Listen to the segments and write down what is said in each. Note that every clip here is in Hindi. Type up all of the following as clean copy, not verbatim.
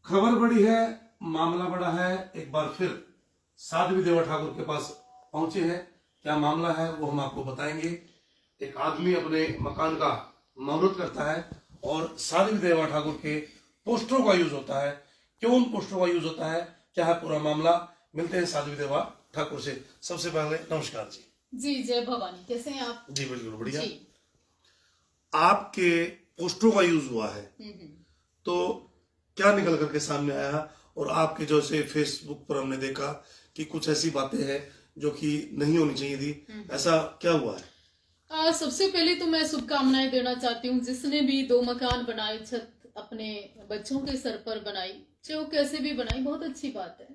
खबर बड़ी है, मामला बड़ा है। एक बार फिर साध्वी देवा ठाकुर के पास पहुंचे हैं। क्या मामला है वो हम आपको बताएंगे। एक आदमी अपने मकान का मुहूर्त करता है और साध्वी देवा ठाकुर के पोस्टरों का यूज होता है। क्यों उन पोस्टरों का यूज होता है, क्या है पूरा मामला, मिलते हैं साध्वी देवा ठाकुर से। सबसे पहले नमस्कार जी। जी जय भवानी, कैसे हैं आप? जी बिल्कुल बढ़िया। जी। आपके पोस्टरों का यूज हुआ है तो क्या निकल करके सामने आया, और आपके जो से फेसबुक पर हमने देखा कि कुछ ऐसी बातें हैं जो कि नहीं होनी चाहिए थी, ऐसा क्या हुआ है? सबसे पहले तो मैं शुभकामनाएं देना चाहती हूँ जिसने भी 2 मकान बनाए, छत अपने बच्चों के सर पर बनाई, चाहे वो कैसे भी बनाई, बहुत अच्छी बात है।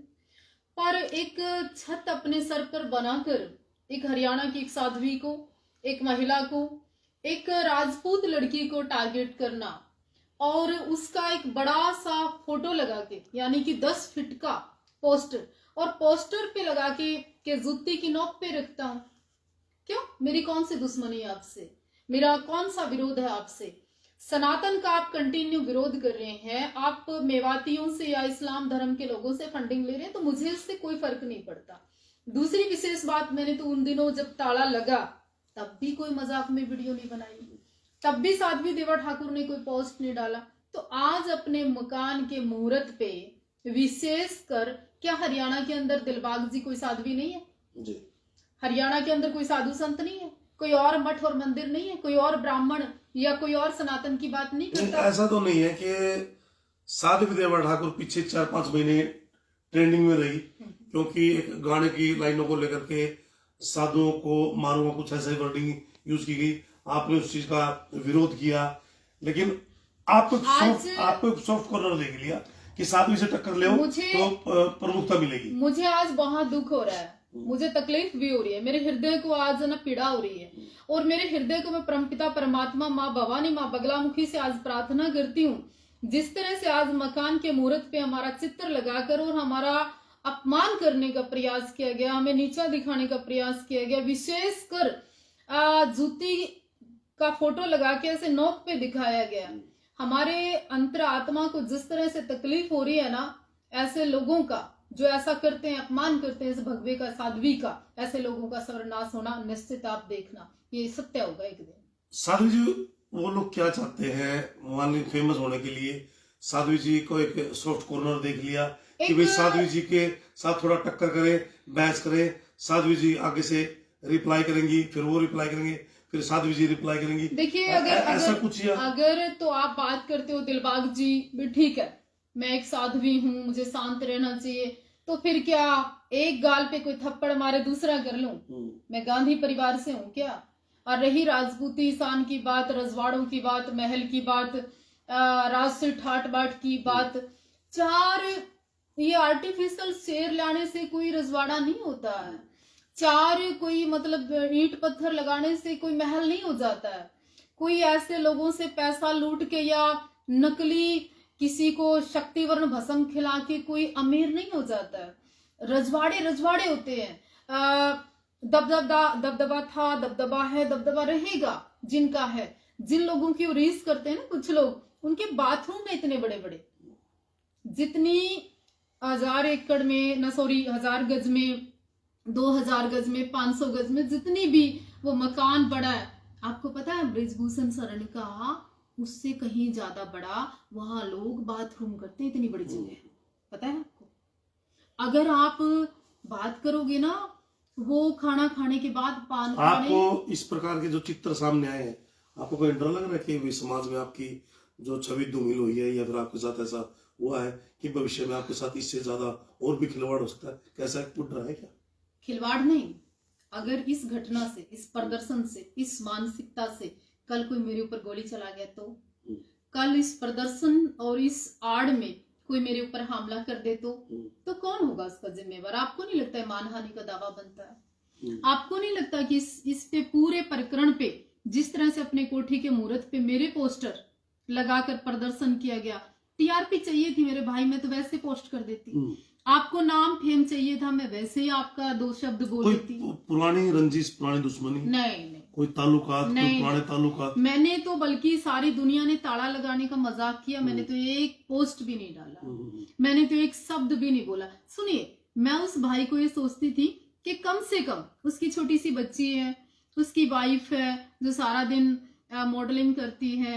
पर एक छत अपने सर पर बनाकर एक हरियाणा की एक साध्वी को, एक महिला को, एक राजपूत लड़की को टारगेट करना और उसका एक बड़ा सा फोटो लगा के, यानी कि 10 फीट का पोस्टर, और पोस्टर पे लगा के जूती की नोक पे रखता हूं। क्यों? मेरी कौन सी दुश्मनी है आपसे? मेरा कौन सा विरोध है आपसे? सनातन का आप कंटिन्यू विरोध कर रहे हैं, आप मेवातियों से या इस्लाम धर्म के लोगों से फंडिंग ले रहे हैं, तो मुझे इससे कोई फर्क नहीं पड़ता। दूसरी विशेष बात, मैंने तो उन दिनों जब ताला लगा तब भी कोई मजाक में वीडियो नहीं बनाई, तब भी साध्वी देवा ठाकुर ने कोई पोस्ट नहीं डाला। तो आज अपने मकान के मुहूर्त पे विशेष कर, क्या हरियाणा के अंदर दिलबाग जी कोई साध्वी नहीं है? जी। हरियाणा के अंदर कोई साधु संत नहीं है? कोई और मठ और मंदिर नहीं है? कोई और ब्राह्मण या कोई और सनातन की बात नहीं करता? ऐसा तो नहीं है कि साध्वी देवा ठाकुर पीछे 4-5 महीने ट्रेंडिंग में रही क्योंकि एक गाने की लाइनों को लेकर के साधुओं को मारूंगा, कुछ ऐसे वर्डिंग यूज की गई, आपने उस चीज का विरोध किया। लेकिन आपको सॉफ्ट कॉर्नर देख लिया कि साध्वी से टक्कर ले तो प्रमुखता मिलेगी। मुझे आज बहुत दुख हो रहा है, मुझे तकलीफ भी हो रही है, मेरे हृदय को आज ना पीड़ा हो रही है, और मेरे हृदय को मैं परमपिता परमात्मा माँ भवानी माँ बगलामुखी से आज प्रार्थना करती हूँ, जिस तरह से आज मकान के मुहूर्त पे हमारा चित्र लगाकर और हमारा अपमान करने का प्रयास किया गया, हमें नीचा दिखाने का प्रयास किया गया, विशेष कर जूती का फोटो लगा के ऐसे नोक पे दिखाया गया। हमारे अंतर आत्मा को जिस तरह से तकलीफ हो रही है ना, ऐसे लोगों का जो ऐसा करते हैं, अपमान करते हैं इस भगवे का, साध्वी का, ऐसे लोगों का सर्वनाश होना निश्चित आप देखना, ये सत्य होगा एक दिन। साध्वी जी वो लोग क्या चाहते हैं, मान ली फेमस होने के लिए साध्वी जी को एक सॉफ्ट कॉर्नर देख लिया कि भाई साध्वी जी के साथ थोड़ा टक्कर करे, बहस करे, साध्वी जी आगे से रिप्लाई करेंगी, फिर वो रिप्लाई करेंगे, फिर साध्वी जी रिप्लाई करेंगी। देखिए ऐसा कुछ अगर तो आप बात करते हो दिलबाग जी भी, ठीक है, मैं एक साध्वी हूँ, मुझे शांत रहना चाहिए, तो फिर क्या एक गाल पे कोई थप्पड़ मारे दूसरा कर लूं? मैं गांधी परिवार से हूँ क्या? और रही राजपूती शान की बात, रजवाड़ों की बात, महल की बात, राजसी ठाट बाट की बात, 4 ये आर्टिफिशियल शेर लाने से कोई रजवाड़ा नहीं होता है, 4 कोई मतलब ईंट पत्थर लगाने से कोई महल नहीं हो जाता है, कोई ऐसे लोगों से पैसा लूट के या नकली किसी को शक्तिवर्ण भस्म खिला के कोई अमीर नहीं हो जाता है। रजवाड़े रजवाड़े होते हैं। दबदबा था, दबदबा है, दबदबा रहेगा जिनका है। जिन लोगों की रीस करते हैं ना कुछ लोग, उनके बाथरूम में इतने बड़े बड़े, जितनी 1000 एकड़ में ना, सॉरी 1000 गज में, 2000 गज में, 500 गज में, जितनी भी वो मकान बड़ा है, आपको पता है ब्रिजभूषण शरण का उससे कहीं ज्यादा बड़ा वहां लोग बाथरूम करते हैं, इतनी बड़ी जगह, पता है आपको? अगर आप बात करोगे ना, वो खाना खाने के बाद पान आपको इस प्रकार के जो चित्र सामने आए हैं, आपको कोई डर लग रहा है कि समाज में आपकी जो छवि धूमिल हुई है, या फिर आपके साथ ऐसा हुआ है कि भविष्य में आपके साथ इससे ज्यादा और भी खिलवाड़ हो सकता है? कैसा कुछ डर है क्या? खिलवाड़ नहीं, अगर इस घटना से, इस प्रदर्शन से, इस मानसिकता से कल कोई मेरे ऊपर गोली चला गया तो, कल इस प्रदर्शन और इस आड़ में कोई मेरे ऊपर हमला कर दे तो कौन होगा उसका जिम्मेवार? आपको नहीं लगता है मानहानि का दावा बनता है? आपको नहीं लगता कि इस पे पूरे प्रकरण पे जिस तरह से अपने कोठी के मुहूर्त पे मेरे पोस्टर लगाकर प्रदर्शन किया गया, टीआरपी चाहिए थी मेरे भाई, मैं तो वैसे पोस्ट कर देती। आपको नाम फेम चाहिए था, मैं वैसे ही आपका 2 शब्द बोल देती। पुरानी रंजिश, पुरानी दुश्मनी? नहीं, कोई ताल्लुकात, कोई नहीं। पुराने ताल्लुकात? मैंने तो बल्कि सारी दुनिया ने ताला लगाने का मजाक किया, मैंने तो एक पोस्ट भी नहीं डाला, मैंने तो एक शब्द भी नहीं बोला। सुनिए, मैं उस भाई को ये सोचती थी कि कम से कम उसकी छोटी सी बच्ची है, उसकी वाइफ है जो सारा दिन मॉडलिंग करती है,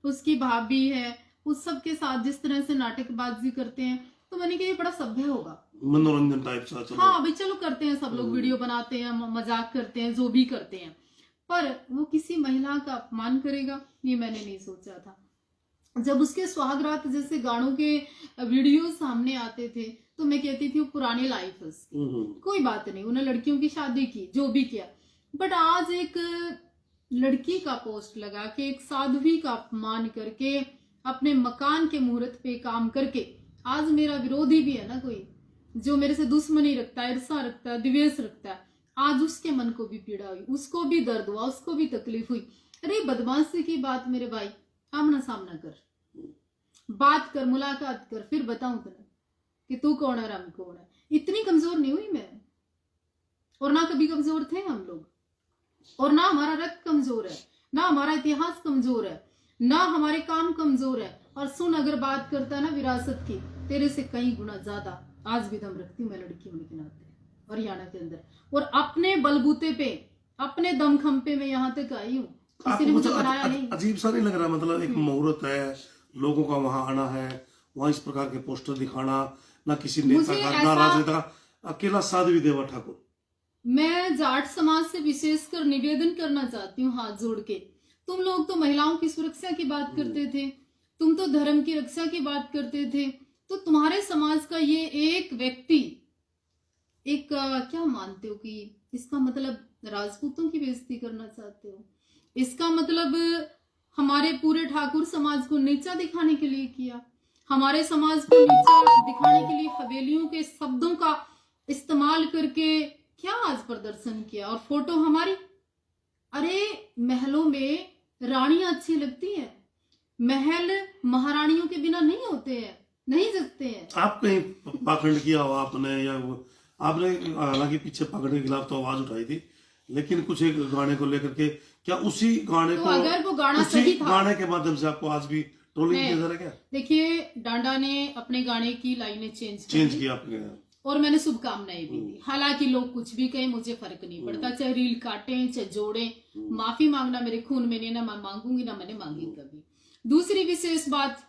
उसकी भाभी है, उस सब के साथ जिस तरह से नाटकबाजी करते हैं, तो मैंने कहा ये बड़ा सभ्य होगा, मनोरंजन टाइप सा। चलो हाँ भाई चलो करते हैं, सब लोग वीडियो बनाते हैं, मजाक करते हैं, जो भी करते हैं, पर वो किसी महिला का अपमान करेगा, ये मैंने नहीं सोचा था। जब उसके सुहागरात जैसे गानों के वीडियो सामने आते थे तो मैं कहती थी वो पुरानी लाइफ है उसकी, कोई बात नहीं, उन्हें लड़कियों की शादी की, जो भी किया। बट आज एक लड़की का पोस्ट लगा के, एक साध्वी का अपमान करके, अपने मकान के मुहूर्त पे काम करके, आज मेरा विरोधी भी है ना कोई, जो मेरे से दुश्मनी रखता है, ईर्षा रखता है, द्वेष रखता है, आज उसके मन को भी पीड़ा हुई, उसको भी दर्द हुआ, उसको भी तकलीफ हुई। अरे बदमाशी की बात मेरे भाई, आमना सामना कर, बात कर, मुलाकात कर, फिर बताऊं तुम्हें कि तू कौन है, हम कौन है। इतनी कमजोर नहीं हुई मैं, और ना कभी कमजोर थे हम लोग, और ना हमारा रक्त कमजोर है, ना हमारा इतिहास कमजोर है, ना हमारे काम कमजोर है। और सुन, अगर बात करता है ना विरासत की, तेरे से कई गुना ज्यादा आज भी दम रखती हूँ मैं लड़की होने के नाते हरियाणा के अंदर, और अपने बलबूते पे, अपने दमखम में यहाँ तक आई हूँ, किसी ने मुझे बनाया नहीं। अजीब सा नहीं लग रहा? मतलब एक मुहूर्त है, लोगों का वहां आना है, वहां इस प्रकार के पोस्टर दिखाना, ना किसी नेता का, ना राजनेता का, अकेला साध्वी देवा ठाकुर। मैं जाट समाज से विशेषकर निवेदन करना चाहती हूँ हाथ जोड़ के, तुम लोग तो महिलाओं की सुरक्षा की बात करते थे, तुम तो धर्म की रक्षा की बात करते थे, तो तुम्हारे समाज का ये एक व्यक्ति, एक क्या मानते हो कि इसका मतलब राजपूतों की बेइज्जती करना चाहते हो, इसका मतलब हमारे पूरे ठाकुर समाज को नीचा दिखाने के लिए किया, हमारे समाज को नीचा दिखाने के लिए हवेलियों के शब्दों का इस्तेमाल करके क्या आज प्रदर्शन किया, और फोटो हमारी। अरे महलों में रानियां अच्छी लगती हैं, महल महारानियों के बिना नहीं होते हैं, नहीं जचते हैं। आप कहीं पाखंड किया हो आपने, या आपने हालांकि पीछे पाखंड के खिलाफ तो आवाज उठाई थी, लेकिन कुछ एक गाने को लेकर के, क्या उसी गाने तो को, अगर वो गाना उसी सही था, गाने के माध्यम से आपको आज भी ट्रोलिंग किया जा रहा है क्या? देखिए, डांडा ने अपने गाने की लाइनें चेंज किया आपने, और मैंने शुभकामनाएं भी दी। हालांकि लोग कुछ भी कहें, मुझे फर्क नहीं पड़ता, चाहे रील काटें चाहे जोड़ें, माफी मांगना मेरे खून में नहीं, ना मैं मांगूंगी ना मैंने मांगी कभी। दूसरी विशेष बात,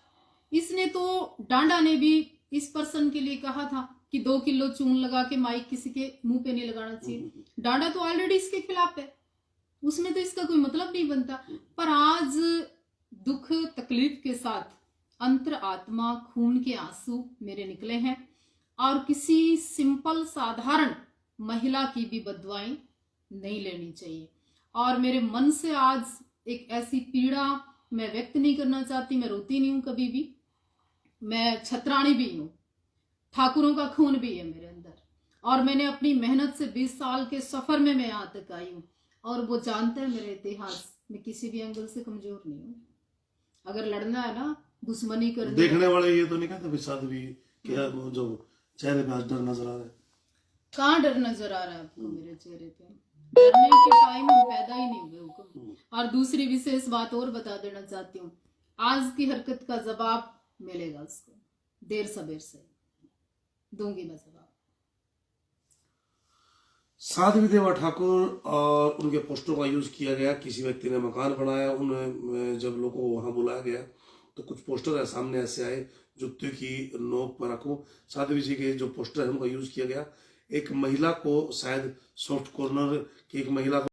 इसने तो, डांडा ने भी इस पर्सन के लिए कहा था कि 2 किलो चून लगा के माइक किसी के मुंह पे नहीं लगाना चाहिए। डांडा तो ऑलरेडी इसके खिलाफ है, उसमें तो इसका कोई मतलब नहीं बनता। पर आज दुख तकलीफ के साथ अंतर आत्मा खून के आंसू मेरे निकले हैं, और किसी सिंपल साधारण महिला की भी बददुआएं नहीं लेनी चाहिए। और मेरे मन से आज एक ऐसी पीड़ा मैं व्यक्त नहीं करना चाहती, मैं रोती नहीं हूं कभी भी, मैं छतरानी भी हूं, ठाकुरों का खून भी है मेरे अंदर, और मैंने अपनी मेहनत से 20 साल के सफर में मैं यहाँ तक आई हूँ, और वो जानते हैं मेरे इतिहास, मैं किसी भी एंगल से कमजोर नहीं हूँ। अगर लड़ना है ना, दुश्मनी करनी, देखने वाले ये तो नहीं कहते साध्वी क्या, जो चेहरे पे आज डर नजर आ रहा है? कहाँ डर नजर आ रहा है आपको मेरे चेहरे पे? डरने के टाइम हम पैदा ही नहीं हुए हुक्म। और दूसरी विशेष बात और बता देना चाहती हूँ, आज की हरकत का जवाब मिलेगा उसको, देर सबेर से दूंगी मैं जवाब। साध्वी देवा ठाकुर और उनके पोस्टरों का यूज किया गया, किसी व्यक्ति ने मकान बनाया, उन्हें जब लोगों को वहां बुलाया गया तो कुछ पोस्टर है सामने ऐसे आए, जुत्ते की नोक पर रखो, साध्वी जी के जो पोस्टर है उनका यूज किया गया। एक महिला को शायद सॉफ्ट कॉर्नर की, एक महिला को